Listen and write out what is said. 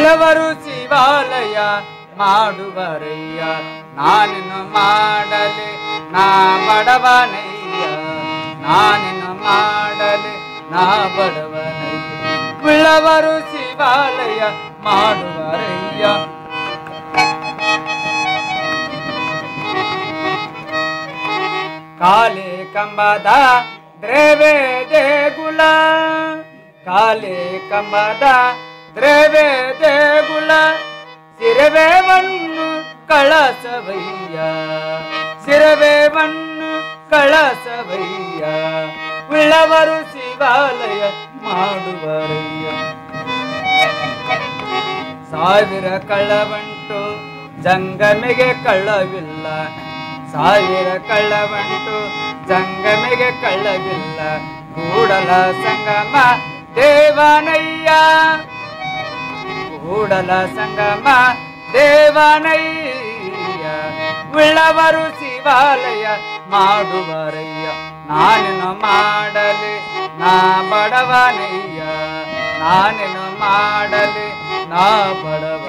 ಉಳ್ಳವರು ಶಿವಾಲಯ ಮಾಡುವರಯ್ಯ ನಾನಿನ್ನು ಮಾಡಲಿ ನಾ ಬಡವನಯ್ಯ ನಾನಿನ್ನು ಮಾಡಲಿ ನಾ ಬಡವನಯ್ಯ ಉಳ್ಳವರು ಶಿವಾಲಯ ಮಾಡುವರಯ್ಯ ಕಾಲಿ ಕಂಬದ ದ್ರವ್ಯ ದೇಗುಲ ಕಾಲಿ ಕಂಬದ ದ್ರವ್ಯ ದೇಗುಲ ಸಿರವೆವನ್ನು ಕಳಸವಯ್ಯ ಸಿರವೆವನ್ನು ಕಳಸವಯ್ಯ ಉಳ್ಳವರು ಶಿವಾಲಯ ಮಾಡುವರಯ್ಯ ಸಾವಿರ ಕಳ್ಳವಂಟು ಜಂಗಮೆಗೆ ಕಳ್ಳವಿಲ್ಲ ಸಾವಿರ ಕಳ್ಳವಂಟು ಜಂಗಮೆಗೆ ಕಳ್ಳವಿಲ್ಲ ಕೂಡಲ ಸಂಗಮ ದೇವನಯ್ಯ ಕೂಡಲ ಸಂಗಮ ದೇವನಯ್ಯ ಉಳ್ಳವರು ಶಿವಾಲಯ ಮಾಡುವರಯ್ಯ ನಾನೇನು ಮಾಡಲಿ ನಾ ಬಡವನಯ್ಯ ನಾನೇನು ಮಾಡಲಿ ನಾ ಬಡವ